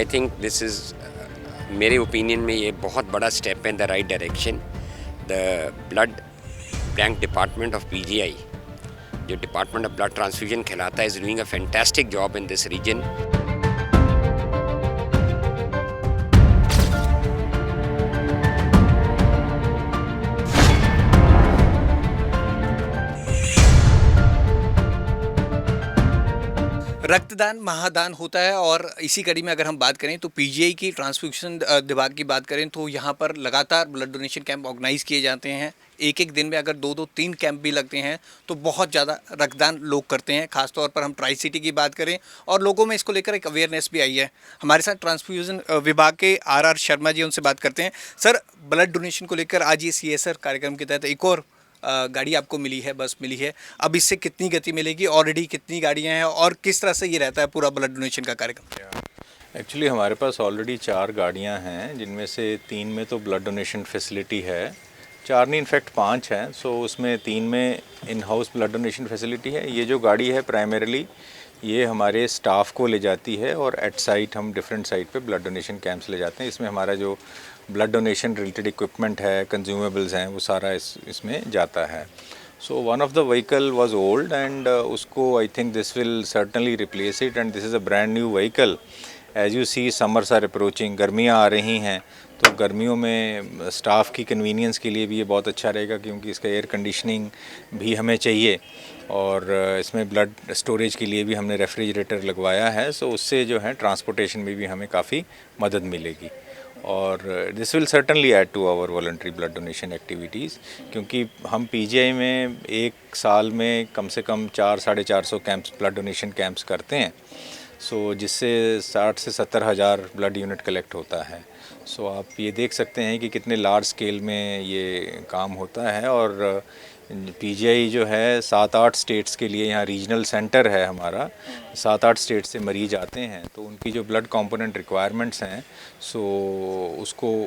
I think this is मेरे opinion में ये बहुत बड़ा स्टेप है in the right direction. The blood bank department of PGI, जो डिपार्टमेंट ऑफ ब्लड ट्रांसफ्यूजन कहलाता है, is doing a fantastic job in this region. रक्तदान महादान होता है और इसी कड़ी में अगर हम बात करें तो पीजीआई की ट्रांसफ्यूजन विभाग की बात करें तो यहाँ पर लगातार ब्लड डोनेशन कैंप ऑर्गेनाइज किए जाते हैं। एक एक दिन में अगर दो दो तीन कैंप भी लगते हैं तो बहुत ज़्यादा रक्तदान लोग करते हैं। खासतौर पर हम ट्राई सिटी की बात करें और लोगों में इसको लेकर एक अवेयरनेस भी आई है। हमारे साथ ट्रांसफ्यूजन विभाग के आर शर्मा जी, उनसे बात करते हैं। सर, ब्लड डोनेशन को लेकर आज ये CSR कार्यक्रम के तहत एक और गाड़ी आपको मिली है, बस मिली है। अब इससे कितनी गति मिलेगी, ऑलरेडी कितनी गाड़ियां हैं और किस तरह से ये रहता है पूरा ब्लड डोनेशन का कार्यक्रम? एक्चुअली हमारे पास ऑलरेडी 4 गाड़ियां हैं, जिनमें से 3 में तो ब्लड डोनेशन फैसिलिटी है, 4 नहीं इनफैक्ट 5 हैं। सो उसमें 3 में in house blood donation facility है। ये जो गाड़ी है प्राइमरीली ये हमारे स्टाफ को ले जाती है और एट साइट हम डिफरेंट साइट पे ब्लड डोनेशन कैंप्स ले जाते हैं। इसमें हमारा जो ब्लड डोनेशन रिलेटेड इक्विपमेंट है, कंज्यूमेबल्स हैं, वो सारा इसमें जाता है। So one of the vehicle was old and उसको I think this will certainly replace it and this is a brand new vehicle. As you see summers are approaching, गर्मियाँ आ रही हैं, तो गर्मियों में स्टाफ की कन्वीनियंस के लिए भी ये बहुत अच्छा रहेगा, क्योंकि इसका एयर कंडीशनिंग भी हमें चाहिए और इसमें ब्लड स्टोरेज के लिए भी हमने रेफ्रिजरेटर लगवाया है। सो उससे जो है ट्रांसपोर्टेशन में भी हमें काफ़ी मदद मिलेगी और this will certainly add to our voluntary blood donation activities, क्योंकि हम पीजीआई में एक साल में कम से कम 400-450 कैंप्स ब्लड डोनेशन कैंप्स करते हैं। सो जिससे 60 से 70 हज़ार ब्लड यूनिट कलेक्ट होता है। सो आप ये देख सकते हैं कि कितने लार्ज स्केल में ये काम होता है और पीजीआई जो है 7-8 स्टेट्स के लिए यहाँ रीजनल सेंटर है हमारा। 7-8 स्टेट से मरीज आते हैं, तो उनकी जो ब्लड कंपोनेंट रिक्वायरमेंट्स हैं, सो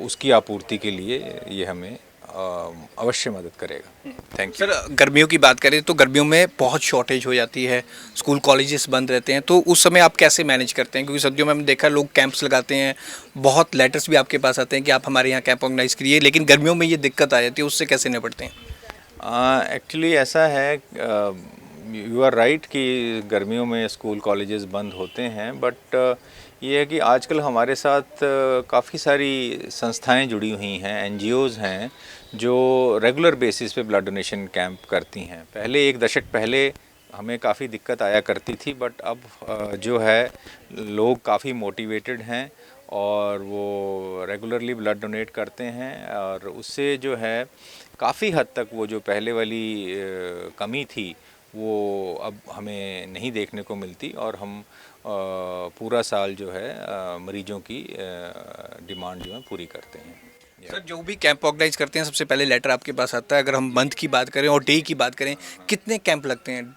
उसकी आपूर्ति के लिए ये हमें अवश्य मदद करेगा। Thank you. सर, गर्मियों की बात करें तो गर्मियों में बहुत शॉर्टेज हो जाती है, स्कूल कॉलेजेस बंद रहते हैं, तो उस समय आप कैसे मैनेज करते हैं? क्योंकि सर्दियों में हमने देखा लोग कैंप्स लगाते हैं, बहुत लेटर्स भी आपके पास आते हैं कि आप हमारे यहाँ कैंप ऑर्गेनाइज करिए, लेकिन गर्मियों में ये दिक्कत आ जाती है, उससे कैसे निपटते हैं? एक्चुअली ऐसा है, यू आर राइट कि गर्मियों में स्कूल कॉलेजेस बंद होते हैं, बट ये है कि आजकल हमारे साथ काफ़ी सारी संस्थाएं जुड़ी हुई हैं, NGOs हैं, जो रेगुलर बेसिस पे ब्लड डोनेशन कैंप करती हैं। पहले 1 दशक पहले हमें काफ़ी दिक्कत आया करती थी, बट अब जो है लोग काफ़ी मोटिवेटेड हैं और वो रेगुलरली ब्लड डोनेट करते हैं और उससे जो है काफ़ी हद तक वो जो पहले वाली कमी थी वो अब हमें नहीं देखने को मिलती और हम पूरा साल जो है मरीजों की डिमांड जो है पूरी करते हैं। सर, जो भी कैंप ऑर्गेनाइज करते हैं सबसे पहले लेटर आपके पास आता है। अगर हम मंथ की बात करें और डे की बात करें, कितने कैंप लगते हैं?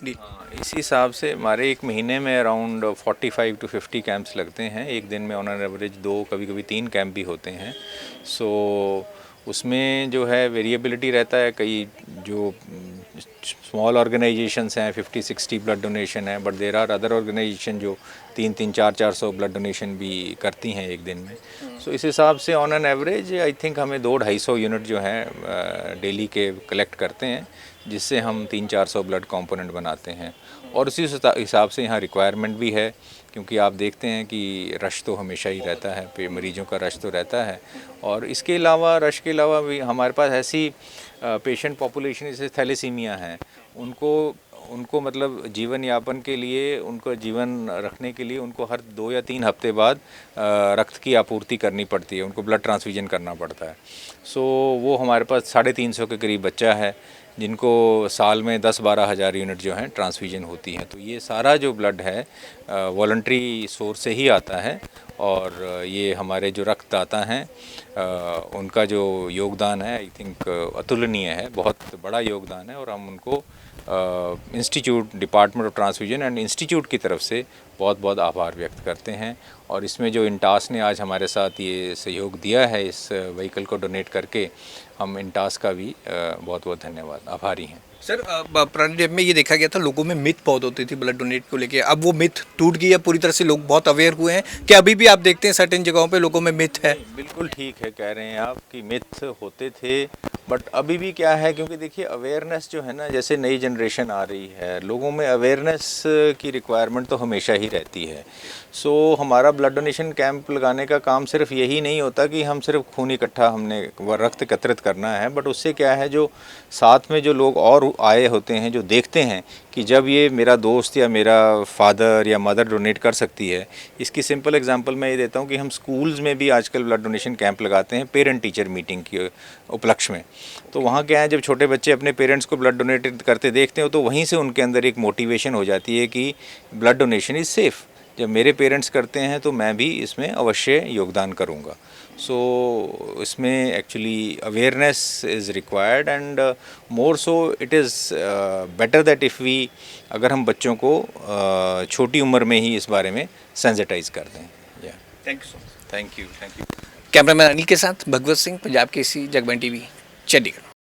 इसी हिसाब से हमारे एक महीने में अराउंड 45 to 50 कैंप्स लगते हैं। एक दिन में ऑन एन एवरेज 2, कभी कभी 3 कैंप भी होते हैं। सो उसमें जो है वेरिएबिलिटी रहता है। कई जो स्मॉल ऑर्गेनाइजेशंस हैं 50-60 ब्लड डोनेशन है, but there are other organisation जो 300-400 ब्लड डोनेशन भी करती हैं एक दिन में। सो इस हिसाब से on an average I think हमें 200-250 यूनिट जो हैं डेली के कलेक्ट करते हैं, जिससे हम 300-400 ब्लड कंपोनेंट बनाते हैं। और उसी हिसाब से यहाँ रिक्वायरमेंट भी है, क्योंकि आप देखते हैं कि रश तो हमेशा ही रहता है, मरीजों का रश तो रहता है। और इसके अलावा रश के अलावा भी हमारे पास ऐसी पेशेंट पॉपुलेशन जैसे थैलेसीमिया हैं, उनको मतलब जीवन यापन के लिए, उनको जीवन रखने के लिए उनको हर 2 या 3 हफ्ते बाद रक्त की आपूर्ति करनी पड़ती है, उनको ब्लड ट्रांसफ्यूजन करना पड़ता है। सो वो हमारे पास 350 के करीब बच्चा है, जिनको साल में 10-12 हज़ार यूनिट जो हैं ट्रांसफ्यूजन होती हैं। तो ये सारा जो ब्लड है वॉलंटरी सोर्स से ही आता है और ये हमारे जो रक्तदाता हैं उनका जो योगदान है आई थिंक अतुलनीय है, बहुत बड़ा योगदान है और हम उनको institute, department of transfusion and institute की तरफ से बहुत बहुत आभार व्यक्त करते हैं। और इसमें जो इंटास ने आज हमारे साथ ये सहयोग दिया है इस व्हीकल को डोनेट करके, हम इंटास का भी बहुत बहुत धन्यवाद, आभारी हैं। सर पुराने टाइम में ये देखा गया था लोगों में मिथ बहुत होती थी ब्लड डोनेट को लेके, अब वो मिथ टूट गई है पूरी तरह से, लोग बहुत अवेयर हुए हैं कि अभी भी आप देखते हैं सर्टेन जगहों पे लोगों में मिथ है? बिल्कुल ठीक है, कह रहे हैं आप कि मिथ होते थे, बट अभी भी क्या है, क्योंकि देखिए अवेयरनेस जो है ना, जैसे नई जनरेशन आ रही है, लोगों में अवेयरनेस की रिक्वायरमेंट तो हमेशा ही रहती है। सो हमारा ब्लड डोनेशन कैंप लगाने का काम सिर्फ यही नहीं होता कि हम सिर्फ खून इकट्ठा हमने रक्त एकत्रित करना है, बट उससे क्या है, जो साथ में जो लोग और आए होते हैं, जो देखते हैं कि जब ये मेरा दोस्त या मेरा फादर या मदर डोनेट कर सकती है। इसकी सिंपल एग्जांपल मैं ये देता हूँ कि हम स्कूल्स में भी आजकल ब्लड डोनेशन कैंप लगाते हैं पेरेंट टीचर मीटिंग के उपलक्ष्य में। तो वहाँ क्या है, जब छोटे बच्चे अपने पेरेंट्स को ब्लड डोनेट करते देखते हो तो वहीं से उनके अंदर एक मोटिवेशन हो जाती है कि ब्लड डोनेशन इज़ सेफ़। जब मेरे पेरेंट्स करते हैं तो मैं भी इसमें अवश्य योगदान करूँगा। सो इसमें actually awareness is required and more so it is better that if we, अगर हम बच्चों को छोटी उम्र में ही इस बारे में सेंसिटाइज कर दें। या thank you so much. Thank you. Cameraman Anil के साथ भगवत सिंह, पंजाब केसरी, जगबन टीवी, चंडीगढ़।